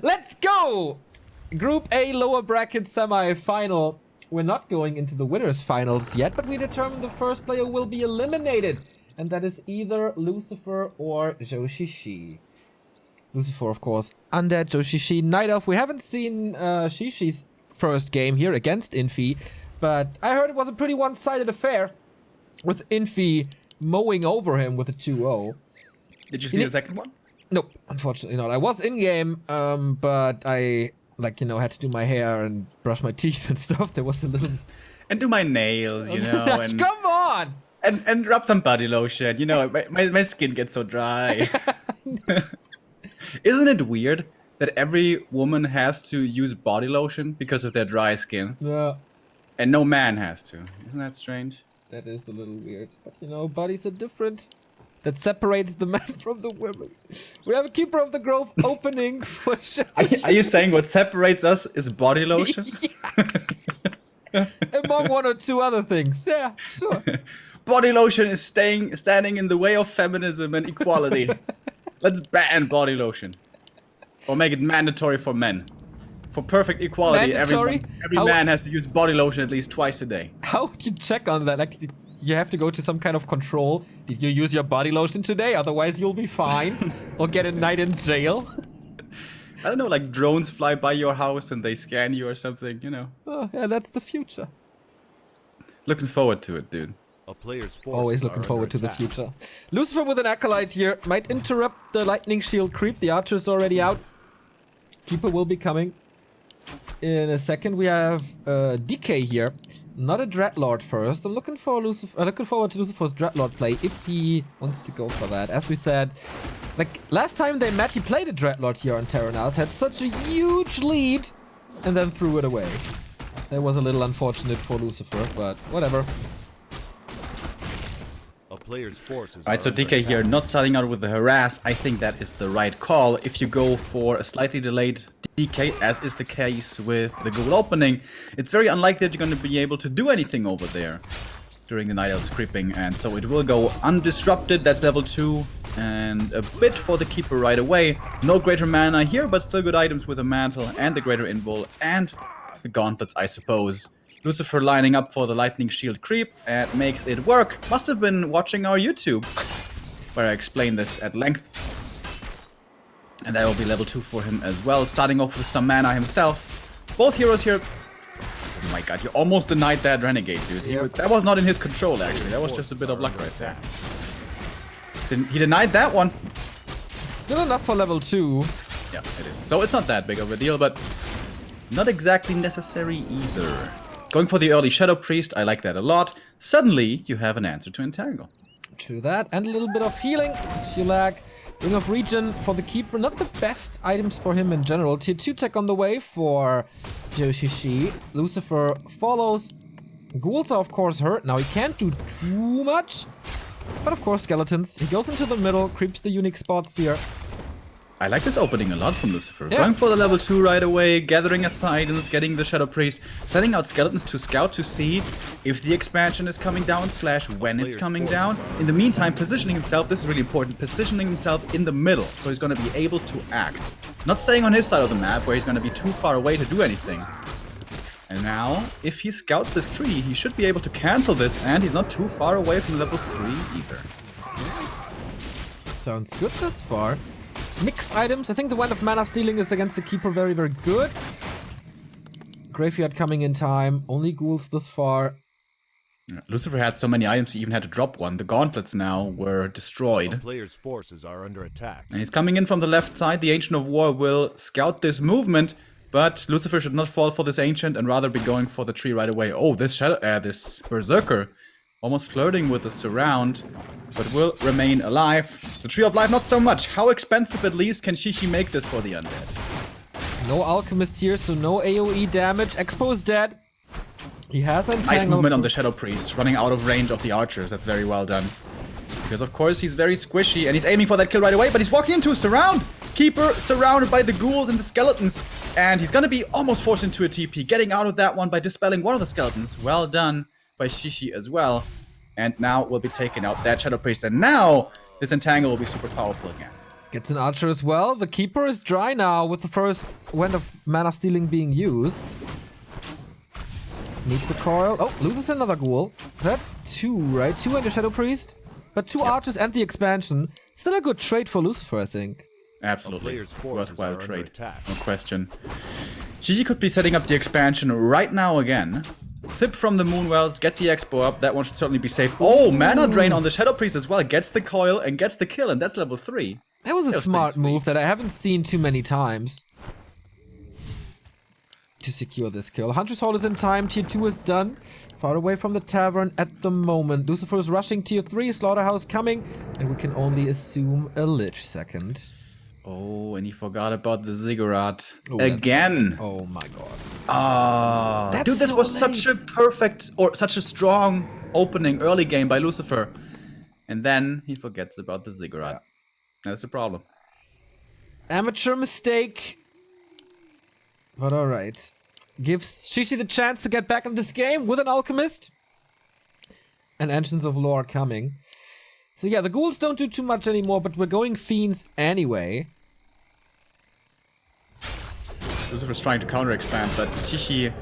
Let's go! Group A lower bracket semi-final. We're not going into the winners finals yet, but we determined the first player will be eliminated. And that is either Lucifer or Joshishi. Lucifer, of course, undead. Joshishi, Night Elf. We haven't seen Shishi's first game here against Infi, but I heard it was a pretty one-sided affair with Infi mowing over him with a 2-0. Did you see the second one? Nope, unfortunately not. I was in-game, but I, had to do my hair and brush my teeth and stuff. There was a little... And do my nails, and... Come on! And rub some body lotion. My skin gets so dry. Isn't it weird that every woman has to use body lotion because of their dry skin? Yeah. And no man has to. Isn't that strange? That is a little weird. But, bodies are different. That separates the men from the women. We have a Keeper of the Grove opening for sure. Are you saying what separates us is body lotion? Among one or two other things. Yeah, sure. Body lotion is standing in the way of feminism and equality. Let's ban body lotion. Or make it mandatory for men. For perfect equality, every man has to use body lotion at least twice a day. How would you check on that? You have to go to some kind of control. Did you use your body lotion today? Otherwise, you'll be fine. Or get a night in jail. I don't know, like drones fly by your house and they scan you or something, Oh, yeah, that's the future. Looking forward to it, dude. Always looking forward to the future. Lucifer with an Acolyte here. Might interrupt the Lightning Shield creep. The Archer's already out. Keeper will be coming in a second. We have DK here. Not a Dreadlord first. I'm looking forward to Lucifer's Dreadlord play if he wants to go for that. As we said, last time they met, he played a Dreadlord here on Terranas, had such a huge lead, and then threw it away. That was a little unfortunate for Lucifer, but whatever. Alright, so DK here, not starting out with the harass. I think that is the right call. If you go for a slightly delayed DK, as is the case with the Google opening, it's very unlikely that you're going to be able to do anything over there during the Night Elves creeping, and so it will go undisrupted. That's level 2, and a bit for the Keeper right away. No greater mana here, but still good items with the Mantle and the Greater Invul and the Gauntlets, I suppose. Lucifer lining up for the Lightning Shield creep and makes it work. Must have been watching our YouTube, where I explain this at length. And that will be level 2 for him as well, starting off with some mana himself. Both heroes here... Oh my god, you almost denied that Renegade, dude. Yep. That was not in his control, actually. That was just a bit of luck right there. He denied that one. Still enough for level 2. Yeah, it is. So it's not that big of a deal, but not exactly necessary either. Going for the early Shadow Priest, I like that a lot. Suddenly, you have an answer to Entangle. True that, and a little bit of healing, which you lack. Ring of Regen for the Keeper, not the best items for him in general. Tier 2 tech on the way for Joshishi. Lucifer follows. Ghouls are of course hurt. Now he can't do too much, but of course skeletons. He goes into the middle, creeps the unique spots here. I like this opening a lot from Lucifer. Yeah. Going for the level 2 right away, gathering up some items, getting the Shadow Priest, sending out skeletons to scout to see if the expansion is coming down / when it's coming down. In the meantime, positioning himself, this is really important, positioning himself in the middle, so he's going to be able to act. Not staying on his side of the map, where he's going to be too far away to do anything. And now, if he scouts this tree, he should be able to cancel this, and he's not too far away from level 3 either. Sounds good thus far. Mixed items. I think the Wand of Mana stealing is against the Keeper very, very good. Graveyard coming in time. Only ghouls this far. Yeah, Lucifer had so many items he even had to drop one. The gauntlets now were destroyed. The player's forces are under attack. And he's coming in from the left side. The Ancient of War will scout this movement, but Lucifer should not fall for this Ancient and rather be going for the tree right away. Oh, this Berserker almost flirting with the surround, but will remain alive. The Tree of Life, not so much. How expensive, at least, can Shishi make this for the undead? No Alchemist here, so no AoE damage. Expo's dead. He has Entangle. Nice movement on the Shadow Priest, running out of range of the archers. That's very well done. Because, of course, he's very squishy, and he's aiming for that kill right away, but he's walking into a surround. Keeper surrounded by the ghouls and the skeletons, and he's going to be almost forced into a TP, getting out of that one by dispelling one of the skeletons. Well done by Shishi as well. And now will be taking out that Shadow Priest, and now this Entangle will be super powerful again. Gets an archer as well. The keeper is dry now with the first wind of mana stealing being used. Needs a coil. Oh, loses another ghoul. That's 2, right? 2 and a Shadow Priest. But 2 archers and the expansion. Still a good trade for Lucifer, I think. Absolutely. Worthwhile trade. No question. Gigi could be setting up the expansion right now again. Sip from the Moonwells, get the Expo up. That one should certainly be safe. Oh, mana drain on the Shadow Priest as well. Gets the coil and gets the kill, and that's level 3. That was a smart move that I haven't seen too many times. To secure this kill. Hunter's Hall is in time. Tier 2 is done. Far away from the tavern at the moment. Lucifer is rushing Tier 3. Slaughterhouse coming. And we can only assume a Lich second. Oh, and he forgot about the Ziggurat. Again. Oh my god. Ah, dude, this was such a perfect or such a strong opening early game by Lucifer. And then he forgets about the Ziggurat. Yeah. That's a problem. Amateur mistake. But alright. Gives Shishi the chance to get back in this game with an Alchemist. And Engines of Lore coming. So yeah, the ghouls don't do too much anymore, but we're going Fiends anyway. Lucifer's trying to counter-expand, but Shishi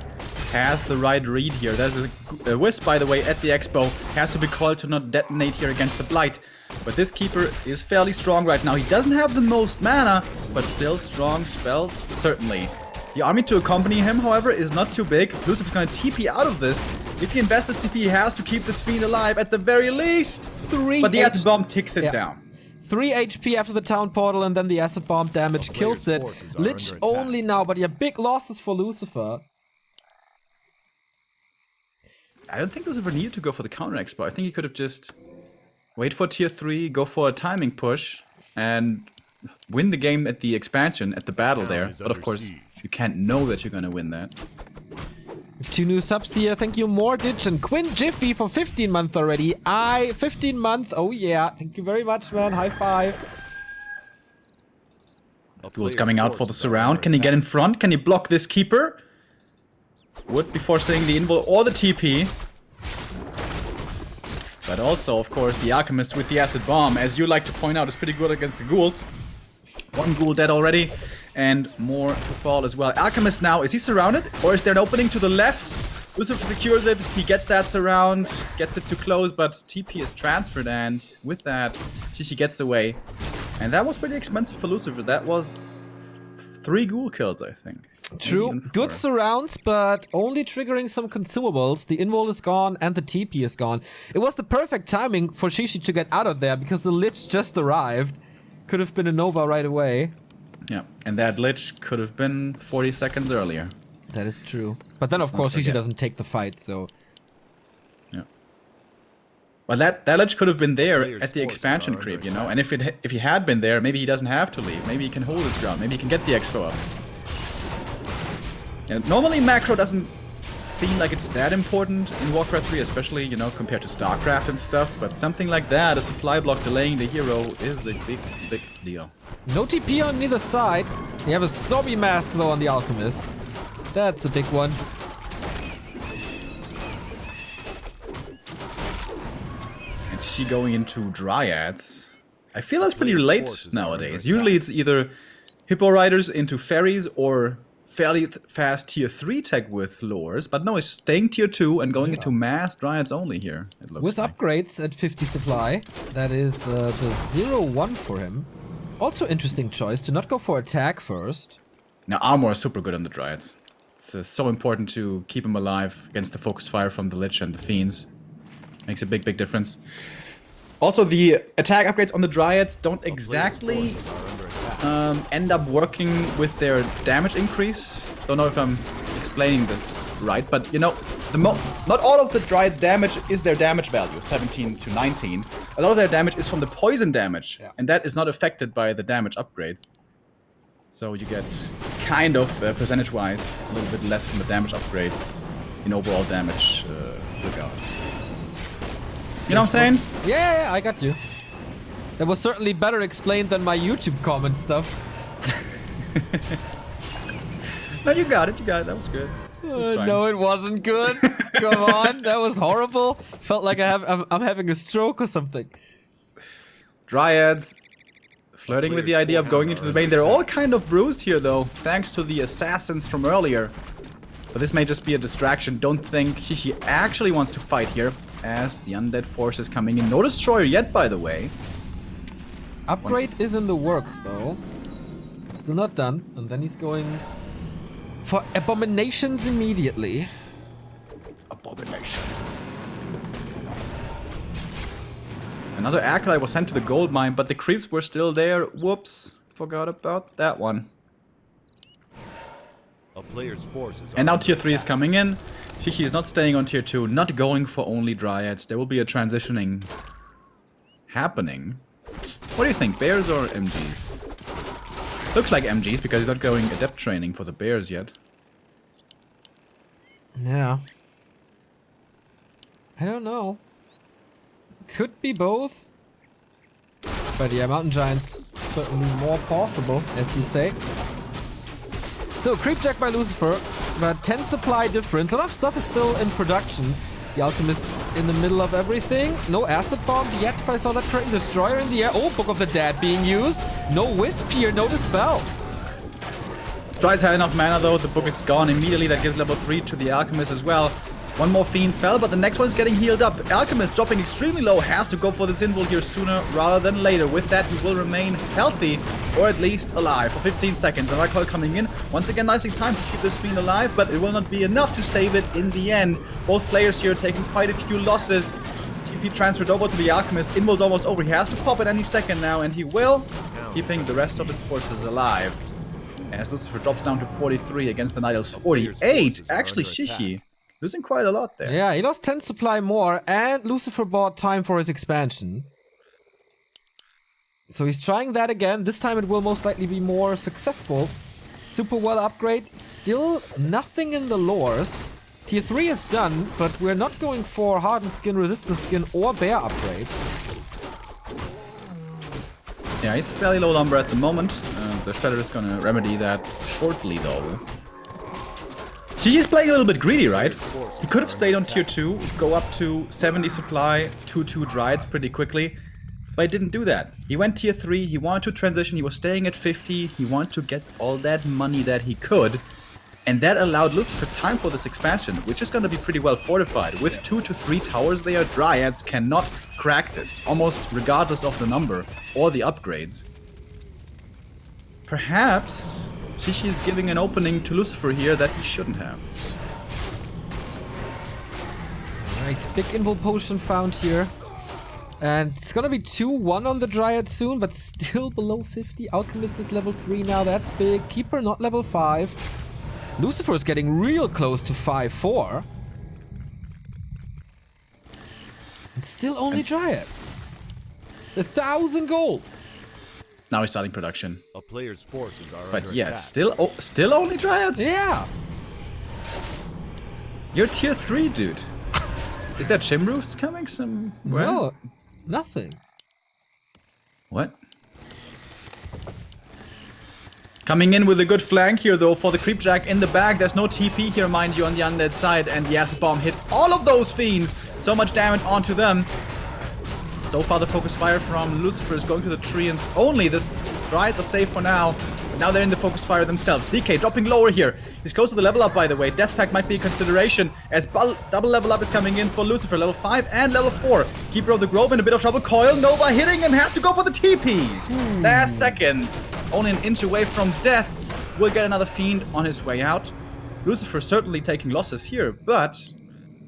has the right read here. There's a Wisp, by the way, at the Expo. Has to be called to not detonate here against the Blight. But this Keeper is fairly strong right now. He doesn't have the most mana, but still strong spells, certainly. The army to accompany him, however, is not too big. Lucifer's gonna TP out of this. If he invests his TP, he has to keep this Fiend alive at the very least. But the Acid Bomb ticks it down. 3 HP after the town portal, and then the Acid Bomb damage kills it. Lich only now, but yeah, big losses for Lucifer. I don't think Lucifer needed to go for the counter expo. I think he could have just wait for tier 3, go for a timing push, and win the game at the expansion, at the battle there. But of course, you can't know that you're gonna win that. 2 new subs here. Thank you, Mortgage and Quinn Jiffy for 15 months already. 15 months. Oh yeah. Thank you very much, man. High five. Ghoul's coming out for the surround. Can he get in front? Can he block this Keeper? Would be forcing the invul or the TP. But also, of course, the Alchemist with the Acid Bomb, as you like to point out, is pretty good against the ghouls. 1 ghoul dead already, and more to fall as well. Alchemist now, is he surrounded? Or is there an opening to the left? Lucifer secures it, he gets that surround, gets it to close, but TP is transferred, and with that, Shishi gets away. And that was pretty expensive for Lucifer. That was 3 ghoul kills, I think. True. Good surrounds, but only triggering some consumables. The invul is gone and the TP is gone. It was the perfect timing for Shishi to get out of there because the Lich just arrived. Could have been a Nova right away. Yeah, and that Lich could have been 40 seconds earlier. That is true. But then, of course, Shishi doesn't take the fight, so... Yeah. Well, that Lich could have been there at the expansion creep, you know? And if he had been there, maybe he doesn't have to leave. Maybe he can hold his ground. Maybe he can get the Expo up. And normally macro doesn't seem like it's that important in Warcraft 3, especially, you know, compared to StarCraft and stuff, but something like that, a supply block delaying the hero, is a big, big deal. No TP on neither side. You have a zombie mask, though, on the Alchemist. That's a big one. And she going into Dryads. I feel that's pretty late nowadays. Usually it's either Hippo Riders into Fairies or fairly fast tier 3 tech with lures, but no, it's staying tier 2 and going into mass Dryads only here, it looks with like. Upgrades at 50 supply. That is the 0-1 for him. Also interesting choice to not go for attack first. Now armor is super good on the Dryads. It's so important to keep him alive against the focus fire from the Lich and the Fiends. Makes a big, big difference. Also, the attack upgrades on the Dryads don't exactly end up working with their damage increase. Don't know if I'm explaining this right, but you know, not all of the Dryads' damage is their damage value, 17 to 19. A lot of their damage is from the poison damage, and that is not affected by the damage upgrades. So you get kind of, percentage-wise, a little bit less from the damage upgrades in overall damage regard. You know what I'm saying? Yeah, I got you. That was certainly better explained than my YouTube comment stuff. No, you got it, that was good. No, it wasn't good. Come on, that was horrible. Felt like I'm having a stroke or something. Dryads, Flirting with the idea of going into the main. They're all kind of bruised here, though, thanks to the assassins from earlier. But this may just be a distraction. Don't think Shishi actually wants to fight here, as the undead force is coming in. No destroyer yet, by the way. Upgrade is in the works, though. Still not done. And then he's going for abominations immediately. Abomination. Another acolyte was sent to the gold mine, but the creeps were still there. Whoops. Forgot about that one. A player's forces And now tier 3 is coming in. Shishi is not staying on tier 2, not going for only dryads. There will be a transitioning happening. What do you think, bears or MGs? Looks like MGs because he's not going adept training for the bears yet. Yeah. I don't know. Could be both. But yeah, Mountain Giants certainly more possible, as you say. So, creep jack by Lucifer, but 10 supply difference. A lot of stuff is still in production. The Alchemist in the middle of everything. No acid bomb yet, if I saw that correctly. Destroyer in the air. Oh, Book of the Dead being used. No Wisp here, no Dispel. Strides had enough mana though, the book is gone immediately. That gives level 3 to the Alchemist as well. One more Fiend fell, but the next one is getting healed up. Alchemist dropping extremely low, has to go for this invul here sooner rather than later. With that, he will remain healthy, or at least alive, for 15 seconds. And Raikol coming in. Once again, nicely timed to keep this Fiend alive, but it will not be enough to save it in the end. Both players here taking quite a few losses. TP transferred over to the Alchemist. Invul's almost over. He has to pop at any second now, and he will, keeping the rest of his forces alive. As Lucifer drops down to 43 against the Night Elves 48. Actually, Shishi losing quite a lot there. Yeah, he lost 10 supply more, and Lucifer bought time for his expansion. So he's trying that again. This time it will most likely be more successful. Super well upgrade. Still nothing in the lores. Tier 3 is done, but we're not going for hardened skin, resistant skin, or bear upgrades. Yeah, he's fairly low lumber at the moment. The Shredder is gonna remedy that shortly, though. He is playing a little bit greedy, right? He could have stayed on tier 2, go up to 70 supply, 2 Dryads pretty quickly, but he didn't do that. He went tier 3, he wanted to transition, he was staying at 50, he wanted to get all that money that he could, and that allowed Lucifer time for this expansion, which is going to be pretty well fortified. With 2 to 3 towers there, Dryads cannot crack this, almost regardless of the number or the upgrades. Perhaps Shishi is giving an opening to Lucifer here that he shouldn't have. Alright, big invul potion found here. And it's gonna be 2-1 on the Dryad soon, but still below 50. Alchemist is level 3 now, that's big. Keeper not level 5. Lucifer is getting real close to 5-4. And still only Dryads. 1,000 gold. Now he's starting production. A player's forces are But under yes, attack. still only Dryads? Yeah. You're tier 3, dude. Is there Chimroofs coming somewhere? No, nothing. What? Coming in with a good flank here, though, for the Creepjack in the back. There's no TP here, mind you, on the undead side. And the acid bomb hit all of those fiends. So much damage onto them. So far, the focus fire from Lucifer is going to the treants only. The Dryads are safe for now. But now they're in the focus fire themselves. DK dropping lower here. He's close to the level up, by the way. Death Pact might be a consideration as double level up is coming in for Lucifer. Level 5 and level 4. Keeper of the Grove in a bit of trouble. Coil Nova hitting him. Has to go for the TP. Last second. Only an inch away from death. Will get another fiend on his way out. Lucifer certainly taking losses here, but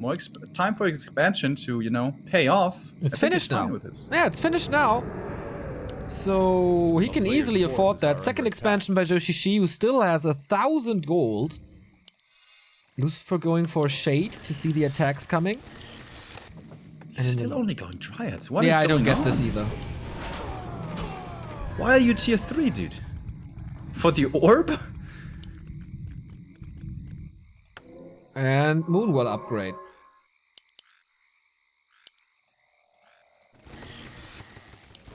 more time for expansion to, you know, pay off. It's finished now. Yeah, it's finished now. So he can easily afford that. Second expansion by Joshishi, who still has 1,000 gold. Lucifer going for Shade to see the attacks coming. He's still only going Dryads. What is yeah, I don't going get on? this either. Why are you tier 3, dude? For the orb? And Moonwell upgrade.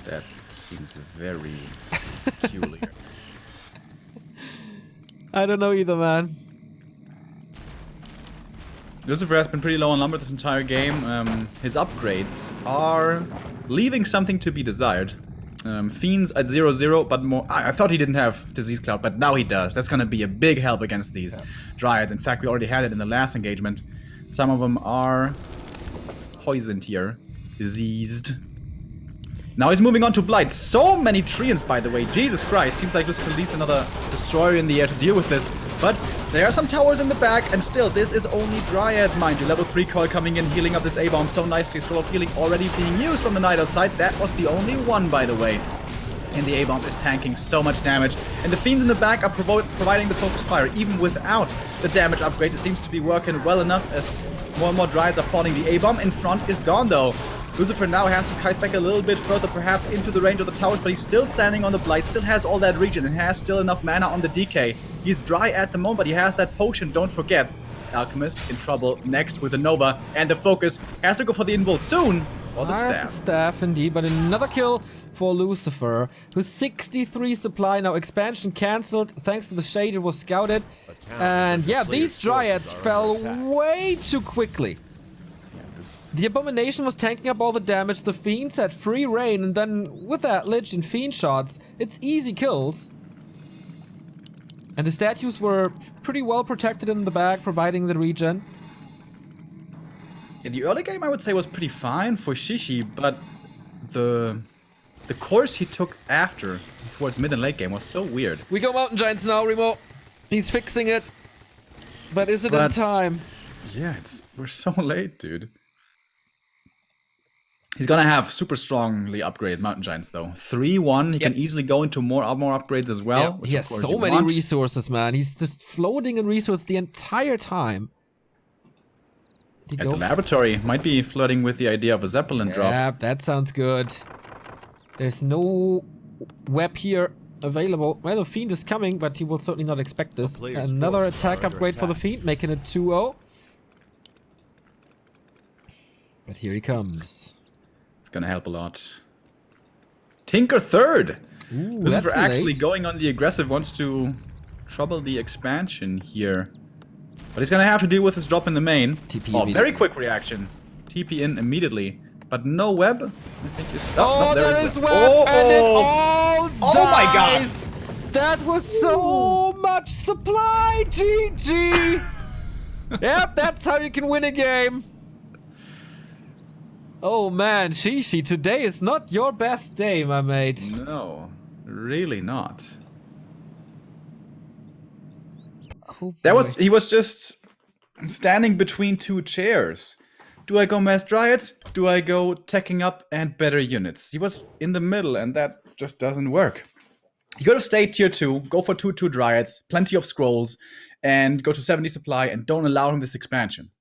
That seems very peculiar. I don't know either, man. Lucifer has been pretty low on lumber this entire game. His upgrades are leaving something to be desired. Fiends at 0-0, but more. I thought he didn't have Disease Cloud, but now he does. That's gonna be a big help against these Dryads. In fact, we already had it in the last engagement. Some of them are poisoned here. Diseased. Now he's moving on to Blight. So many Treants, by the way. Jesus Christ. Seems like Lucifer needs another Destroyer in the air to deal with this. But there are some towers in the back, and still, this is only Dryads, mind you. Level 3 Coil coming in, healing up this A-Bomb so nicely. Scroll of Healing already being used from the Nidal side. That was the only one, by the way. And the A-Bomb is tanking so much damage. And the Fiends in the back are providing the focus fire. Even without the damage upgrade, it seems to be working well enough as more and more Dryads are falling. The A-Bomb in front is gone, though. Lucifer now has to kite back a little bit further, perhaps into the range of the towers, but he's still standing on the Blight, still has all that region, and has still enough mana on the DK. He's dry at the moment, but he has that potion, don't forget. Alchemist in trouble next with the Nova, and the focus has to go for the invul soon, or the staff. The staff, indeed, but another kill for Lucifer, who's 63 supply, now expansion cancelled, thanks to the shade it was scouted. And yeah, these Dryads fell way too quickly. The Abomination was tanking up all the damage, the Fiends had free reign, and then with that Lich and Fiend shots, it's easy kills. And the statues were pretty well protected in the back, providing the regen. In the early game, I would say was pretty fine for Shishi, but the course he took after, towards mid and late game, was so weird. We go Mountain Giants now, Remo. He's fixing it. But is it in time? Yeah, we're so late, dude. He's gonna have super strongly upgraded Mountain Giants, though. 3-1, he can easily go into more upgrades as well. He has so many resources, man. He's just floating in resources the entire time. At the laboratory, might be flirting with the idea of a Zeppelin drop. Yeah, that sounds good. There's no web here available. Well, the Fiend is coming, but he will certainly not expect this. Another attack upgrade for the Fiend, making it 2-0. But here he comes. Gonna help a lot. Tinker third. Ooh, Lucifer actually going on the aggressive, wants to trouble the expansion here. But he's gonna have to deal with his drop in the main. TP very quick reaction. TP in immediately. But no web. I think there is web, and it all dies. Oh my god! That was so much supply, GG! Yep, that's how you can win a game. Oh man, Shishi, today is not your best day, my mate. No, really not. Oh, he was just standing between two chairs. Do I go Mass Dryads? Do I go teching up and better units? He was in the middle, and that just doesn't work. He could have stayed tier 2, go for 2-2 Dryads, plenty of scrolls, and go to 70 supply, and don't allow him this expansion.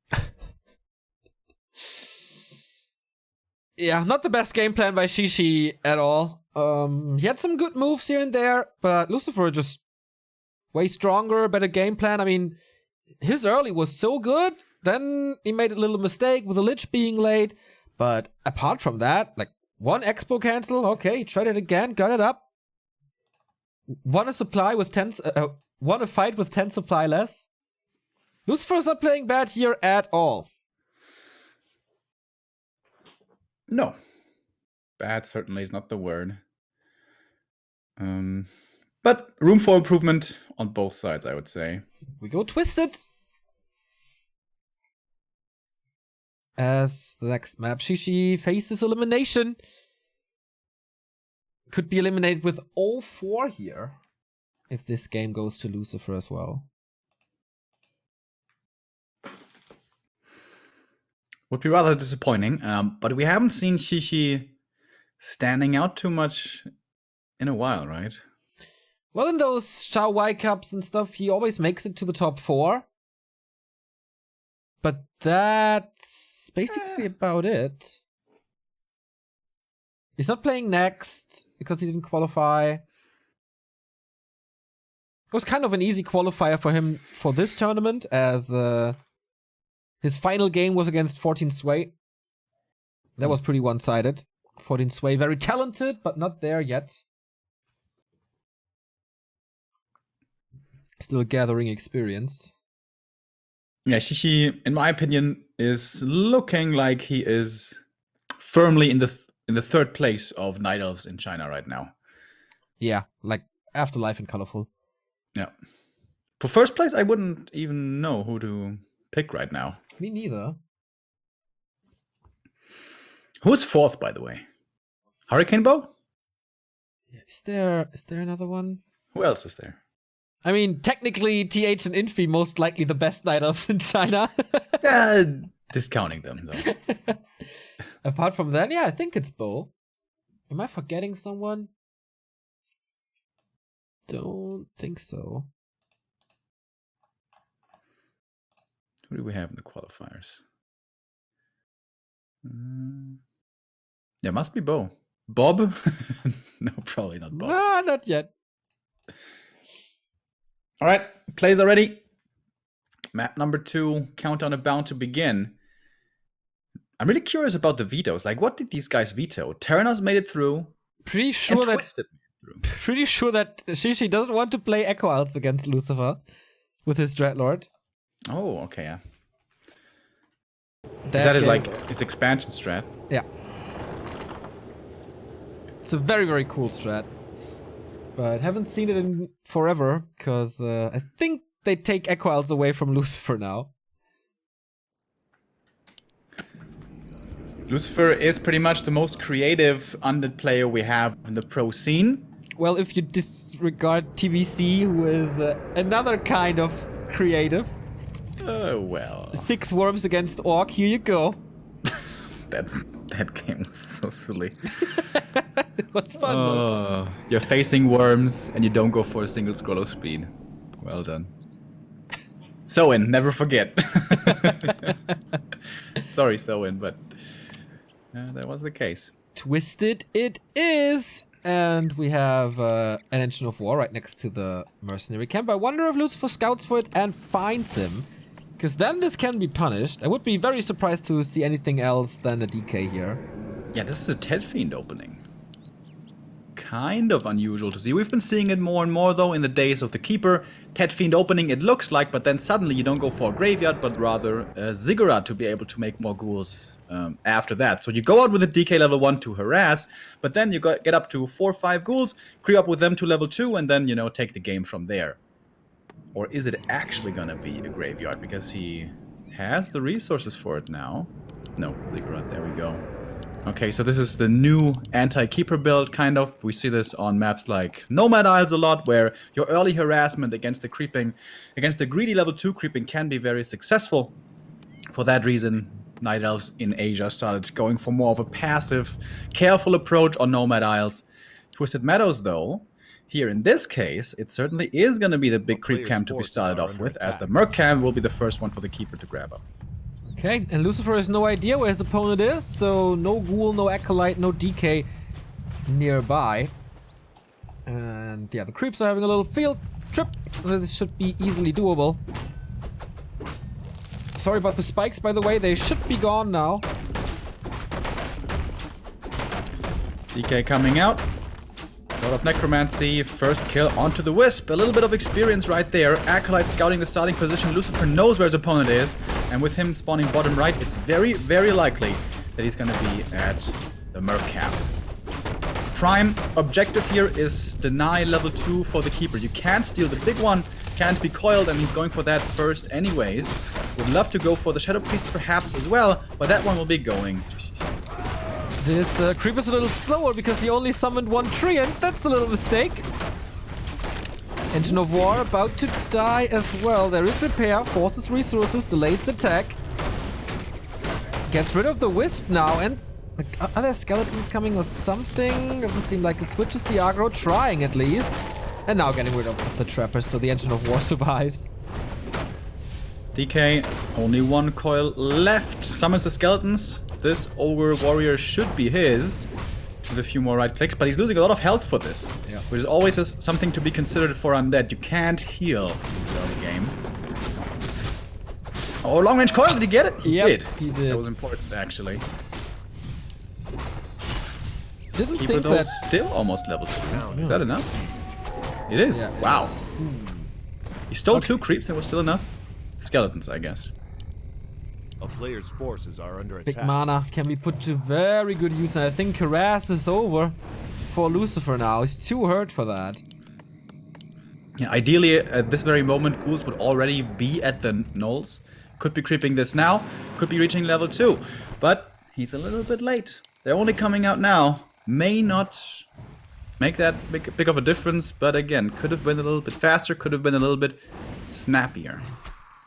Yeah, not the best game plan by Shishi at all. He had some good moves here and there, but Lucifer just way stronger, better game plan. I mean, his early was so good, then he made a little mistake with the Lich being late, but apart from that, like, one Expo cancel, okay, he tried it again, got it up. Won a fight with 10 supply less. Lucifer's not playing bad here at all. No. Bad certainly is not the word. But room for improvement on both sides, I would say. We go Twisted. As the next map, Shishi faces elimination. Could be eliminated with all 4 here. If this game goes to Lucifer as well. Would be rather disappointing, but we haven't seen Shishi standing out too much in a while, right? Well, in those Shao Y Cups and stuff, he always makes it to the top 4. But that's basically about it. He's not playing next because he didn't qualify. It was kind of an easy qualifier for him for this tournament, as his final game was against 14 Sway. That was pretty one-sided. 14 Sway, very talented, but not there yet. Still gathering experience. Yeah, Shishi, in my opinion, is looking like he is firmly in the in the third place of Night Elves in China right now. Yeah, like Afterlife and Colorful. Yeah. For first place, I wouldn't even know who to pick right now. Me neither. Who's fourth, by the way? Hurricane Bow? Is there another one? Who else is there? I mean, technically, TH and Infi most likely the best Night Elves in China. Discounting them, though. Apart from that, yeah, I think it's Bo. Am I forgetting someone? Don't think so. Who do we have in the qualifiers? Yeah, must be Bo. Bob? No, probably not Bob. Nah, not yet. All right, plays are ready. Map number 2, countdown about to begin. I'm really curious about the vetoes. Like, what did these guys veto? Terranos made it through. Pretty sure that Shishi doesn't want to play Echo Owls against Lucifer with his Dreadlord. Oh, okay, yeah. That is like his expansion strat. Yeah. It's a very, very cool strat. But haven't seen it in forever, because I think they take Echo Owls away from Lucifer now. Lucifer is pretty much the most creative undead player we have in the pro scene. Well, if you disregard TBC, who is another kind of creative. Well. 6 worms against Orc, here you go. That game was so silly. It was fun though. You're facing worms and you don't go for a single scroll of speed. Well done. Soin, never forget. Sorry, Soin, but that was the case. Twisted it is! And we have an Engine of War right next to the mercenary camp. I wonder if Lucifer scouts for it and finds him. Because then this can be punished. I would be very surprised to see anything else than a DK here. Yeah, this is a Ted Fiend opening. Kind of unusual to see. We've been seeing it more and more, though, in the days of the Keeper. Ted Fiend opening, it looks like, but then suddenly you don't go for a Graveyard, but rather a Ziggurat to be able to make more ghouls after that. So you go out with a DK level 1 to harass, but then you get up to 4 or 5 ghouls, creep up with them to level 2, and then, take the game from there. Or is it actually gonna be a Graveyard? Because he has the resources for it now. No, Ziggurat, there we go. Okay, so this is the new anti-keeper build, kind of. We see this on maps like Nomad Isles a lot, where your early harassment against the greedy level 2 creeping can be very successful. For that reason, Night Elves in Asia started going for more of a passive, careful approach on Nomad Isles. Twisted Meadows, though, here in this case, it certainly is going to be the big creep camp to be started off with, as the Merc camp will be the first one for the Keeper to grab up. Okay, and Lucifer has no idea where his opponent is, so no Ghoul, no Acolyte, no DK nearby. And yeah, the creeps are having a little field trip, so this should be easily doable. Sorry about the spikes, by the way, they should be gone now. DK coming out. A lot of Necromancy, first kill onto the Wisp. A little bit of experience right there. Acolyte scouting the starting position. Lucifer knows where his opponent is. And with him spawning bottom right, it's very, very likely that he's going to be at the Merc camp. Prime objective here is deny level 2 for the Keeper. You can't steal the big one, can't be coiled, and he's going for that first anyways. Would love to go for the Shadow Priest perhaps as well, but that one will be going to This creeper's a little slower because he only summoned 1 tree, and that's a little mistake. Engine of War about to die as well. There is repair, forces resources, delays the attack. Gets rid of the Wisp now, and are there skeletons coming or something? Doesn't seem like it. Switches the aggro, trying at least. And now getting rid of the trappers, so the Engine of War survives. DK, only 1 coil left. Summons the skeletons. This Ogre Warrior should be his, with a few more right clicks, but he's losing a lot of health for this, which is always something to be considered for undead. You can't heal in the early game. Oh, long range coil, did he get it? He did. That was important, actually. Didn't Keeper think though that... still almost level 2. Is that enough? It is. Yeah, wow. it is. He stole 2 creeps, that was still enough. Skeletons, I guess. A player's forces are under Big attack. mana can be put to very good use, and I think harass is over for Lucifer now. He's too hurt for that. Yeah, ideally, at this very moment, ghouls would already be at the knolls. Could be creeping this now, could be reaching level 2. But he's a little bit late. They're only coming out now. May not make that big of a difference, but again, could have been a little bit faster, could have been a little bit snappier.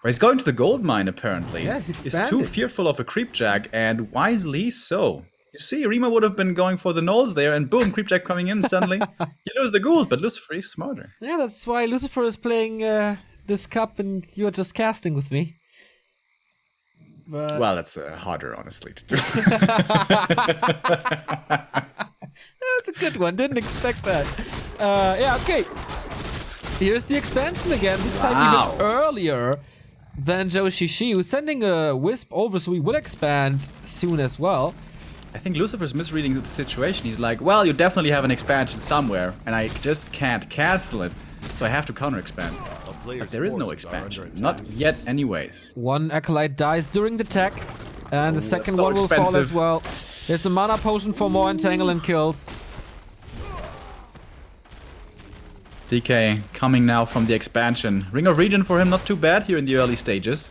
But he's going to the gold mine, apparently. Yes, he's too fearful of a creepjack, and wisely so. You see, Remo would have been going for the knolls there, and boom, creepjack coming in suddenly. You lose the ghouls, but Lucifer is smarter. Yeah, that's why Lucifer is playing this cup, and you're just casting with me. But... Well, that's harder, honestly, to do. That was a good one. Didn't expect that. Yeah, okay. Here's the expansion again. This time even earlier than Joshishi, who's sending a wisp over, so we will expand soon as well. I think Lucifer's misreading the situation. He's like, well, you definitely have an expansion somewhere, and I just can't cancel it, so I have to counter-expand. But there is no expansion. Not yet anyways. One Acolyte dies during the tech, and the second one will fall as well. There's a mana potion for more entangle and kills. DK coming now from the expansion. Ring of Regen for him not too bad here in the early stages.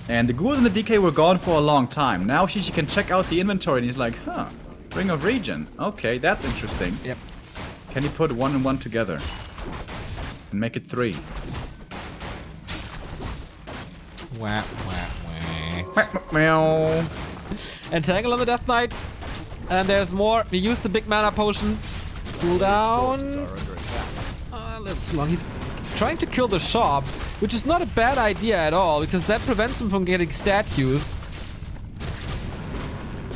And the ghouls and the DK were gone for a long time. Now Shishi can check out the inventory and he's like, huh, Ring of Regen. Okay, that's interesting. Yep. Can he put 1 and 1 together? And make it 3. Wah, wah, wah. Entangle on the Death Knight. And there's more. We used the big mana potion. Cool down. A little too long. He's trying to kill the shop, which is not a bad idea at all, because that prevents him from getting statues.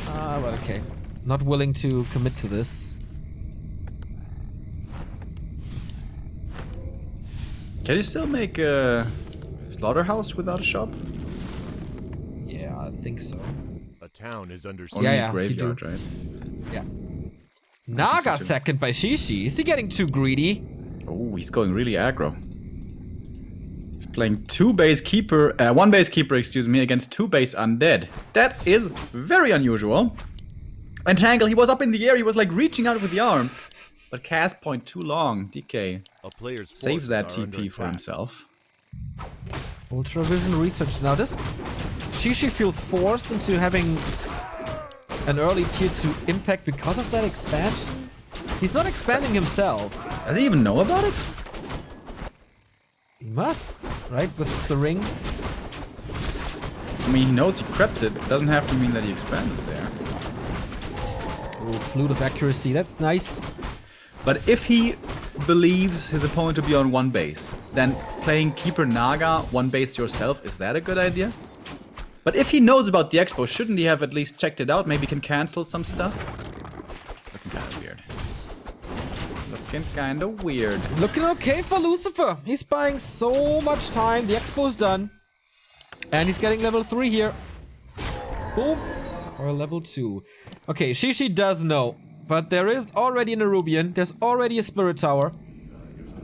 But okay. Not willing to commit to this. Can you still make a slaughterhouse without a shop? Yeah, I think so. A town is under Only yeah, graveyard, right? Yeah. Naga second by Shishi. Is he getting too greedy? Oh, he's going really aggro. He's playing 1 base keeper, excuse me, against 2 base undead. That is very unusual. Entangle, he was up in the air, he was like reaching out with the arm. But cast point too long. DK saves that TP for himself. Ultravision research. Now does Shishi feel forced into having an early tier 2 impact because of that expansion? He's not expanding himself. Does he even know about it? He must, right? With the ring. I mean, he knows he crept it. It doesn't have to mean that he expanded there. Oh, flute of accuracy. That's nice. But if he believes his opponent to be on 1 base, then playing Keeper Naga 1 base yourself, is that a good idea? But if he knows about the expo, shouldn't he have at least checked it out? Maybe can cancel some stuff? Looking kind of weird. Looking kind of weird. Looking okay for Lucifer. He's buying so much time. The expo's done. And he's getting level 3 here. Boom. Or level 2. Okay, Shishi does know. But there is already an Arubian. There's already a Spirit Tower.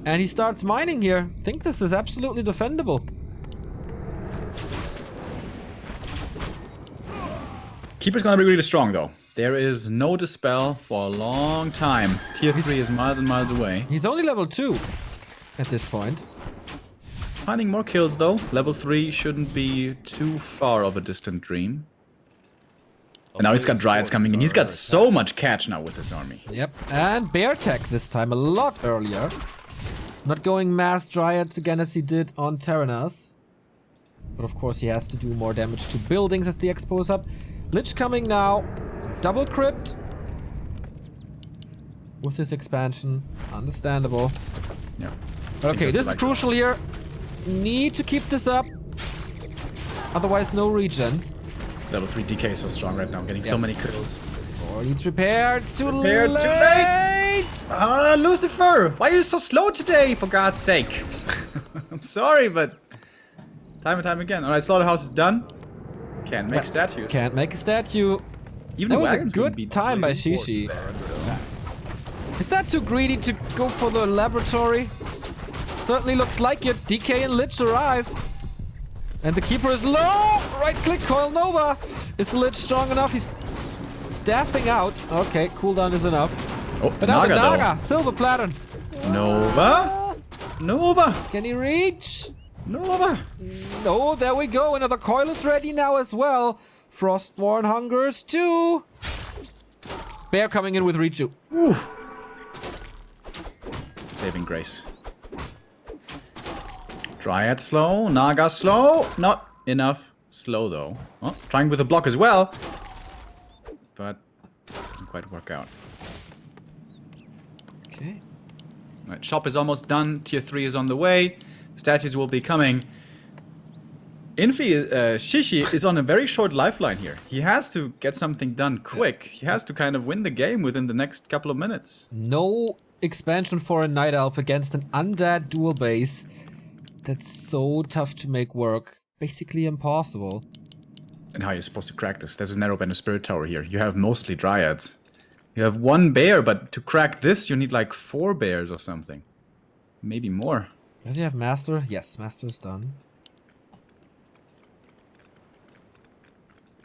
And he starts mining here. I think this is absolutely defendable. Keeper's gonna be really strong though. There is no Dispel for a long time. Tier 3 is miles and miles away. He's only level 2 at this point. He's finding more kills though. Level 3 shouldn't be too far of a distant dream. And now he's got Dryads coming in. He's got so much catch now with his army. Yep. And Bear Tech this time, a lot earlier. Not going mass Dryads again as he did on Terranas. But of course he has to do more damage to buildings as the expo is up. Lich coming now. Double crypt. With this expansion. Understandable. Yeah. Okay, this is crucial here. Need to keep this up. Otherwise no regen. Level 3 DK is so strong right now, getting so many kills. Or needs repair. It's too Repaired late. too late. Lucifer, why are you so slow today, for God's sake? I'm sorry, but time and time again. Alright, Slaughterhouse is done. Can't make statues. Can't make a statue. Even That the was a wagons wouldn't be good time by Shishi. Is that too greedy to go for the laboratory? Certainly looks like it. DK and Lich arrive. And the keeper is low! Right click, Coil Nova! Is the lich strong enough? He's staffing out. Okay, cooldown is enough. Oh, But now the Naga, Naga! Silver Platinum! though. Nova? Nova? Can he reach? Nova? No, there we go. Another coil is ready now as well. Frostborn hungers too. Bear coming in with Richu. Whew. Saving grace. Dryad slow, Naga slow. Not enough slow though. Oh, trying with a block as well. But doesn't quite work out. Okay. Right, shop is almost done. Tier 3 is on the way. Statues will be coming. Shishi is on a very short lifeline here. He has to get something done quick. He has to kind of win the game within the next couple of minutes. No expansion for a Night Elf against an undead dual base. That's so tough to make work. Basically impossible. And how are you supposed to crack this? There's a Narrowband Spirit Tower here. You have mostly Dryads. You have one bear, but to crack this, you need like 4 bears or something. Maybe more. Does he have Master? Yes, Master's done.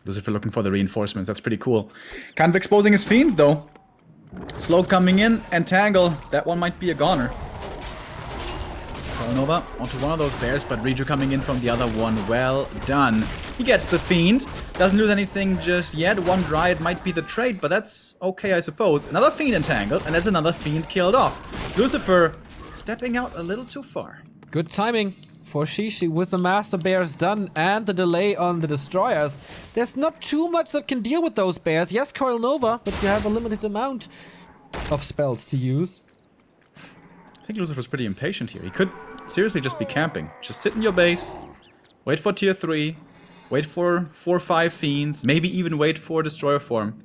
Lucifer looking for the reinforcements. That's pretty cool. Kind of exposing his fiends, though. Slow coming in. Entangle. That one might be a goner. Nova onto one of those bears, but Riju coming in from the other one. Well done. He gets the fiend. Doesn't lose anything just yet. One Dryad might be the trade, but that's okay, I suppose. Another fiend entangled, and that's another fiend killed off. Lucifer stepping out a little too far. Good timing for Shishi with the Master Bears done and the delay on the Destroyers. There's not too much that can deal with those bears. Yes, Coil Nova, but you have a limited amount of spells to use. I think Lucifer's pretty impatient here. He could seriously just be camping. Just sit in your base, wait for tier 3, wait for 4 or 5 fiends, maybe even wait for Destroyer form.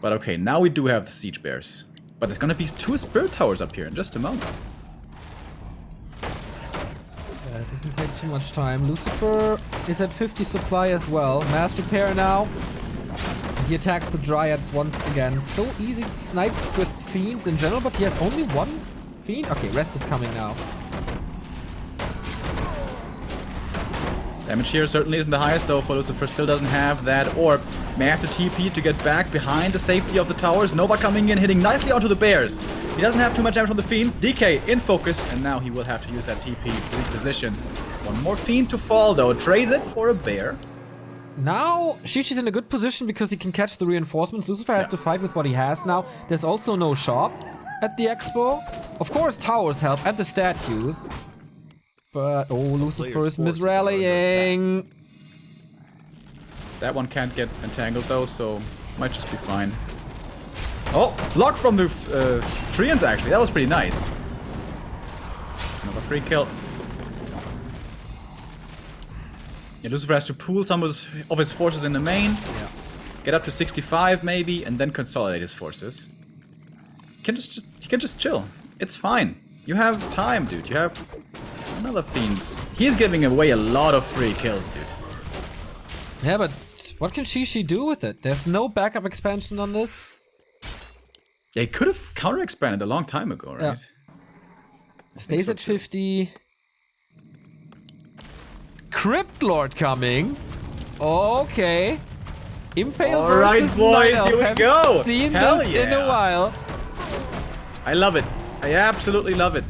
But okay, now we do have the Siege Bears. But there's gonna be 2 Spirit Towers up here in just a moment. It doesn't take too much time. Lucifer is at 50 supply as well. Mass Repair now. He attacks the Dryads once again. So easy to snipe with fiends in general, but he has only 1 fiend. Okay, rest is coming now. Damage here certainly isn't the highest though, for Lucifer still doesn't have that orb. May have to TP to get back behind the safety of the towers. Nova coming in, hitting nicely onto the bears. He doesn't have too much damage on the fiends. DK in focus, and now he will have to use that TP to reposition. One more fiend to fall though, trades it for a bear. Now, Shishi's in a good position because he can catch the reinforcements. Lucifer has to fight with what he has now. There's also no shop at the expo. Of course, towers help and the statues. But, oh, Lucifer is misrallying. That one can't get entangled though, so might just be fine. Oh, block from the Treants actually. That was pretty nice. Another free kill. Yeah, Lucifer has to pool some of his forces in the main. Yeah. Get up to 65 maybe, and then consolidate his forces. He can just chill. It's fine. You have time, dude. You have another fiends. He's giving away a lot of free kills, dude. Yeah, but what can Shishi do with it? There's no backup expansion on this. They could have counter-expanded a long time ago, right? Yeah. Stays at 50. Crypt Lord coming. Okay. Impale All right, versus boys, Night Elf. here we Haven't go. seen Hell this in a yeah. while. I love it. I absolutely love it.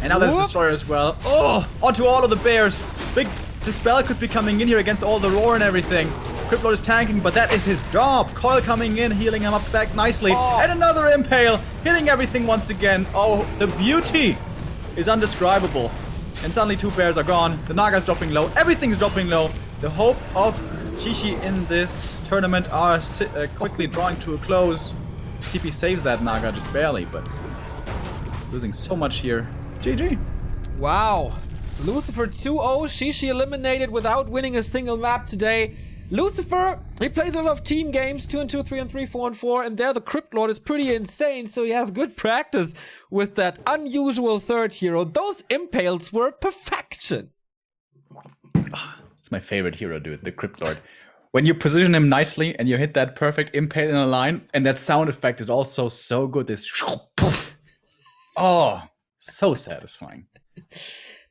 And now there's Whoop. Destroyer as well. Oh, onto all of the bears. Big Dispel could be coming in here against all the roar and everything. Cryptlord is tanking, but that is his job. Coil coming in, healing him up back nicely. Oh. And another Impale, hitting everything once again. Oh, the beauty is undescribable. And suddenly 2 bears are gone. The Naga's dropping low. Everything's dropping low. The hope of Shishi in this tournament are quickly drawing to a close. TP saves that Naga just barely, but losing so much here. GG. Wow. Lucifer 2-0. Shishi eliminated without winning a single map today. Lucifer, he plays a lot of team games, 2-2, 3-3, 4-4, and there the Crypt Lord is pretty insane, so he has good practice with that unusual third hero. Those impales were perfection. It's my favorite hero, dude, the Crypt Lord. When you position him nicely and you hit that perfect impale in a line, and that sound effect is also so good, this poof. Oh, so satisfying.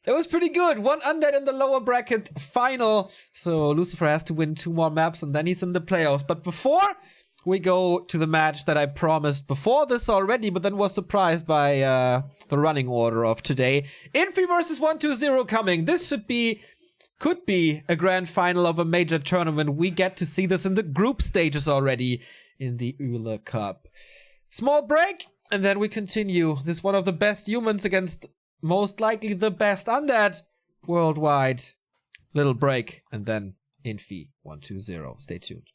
It was pretty good. 1 undead in the lower bracket final. So Lucifer has to win 2 more maps and then he's in the playoffs. But before we go to the match that I promised before this already, but then was surprised by the running order of today. Infi versus 120 coming. This could be a grand final of a major tournament. We get to see this in the group stages already in the Yule Cup. Small break, and then we continue. This is one of the best humans against most likely the best undead worldwide. Little break, and then Infi 120. Stay tuned.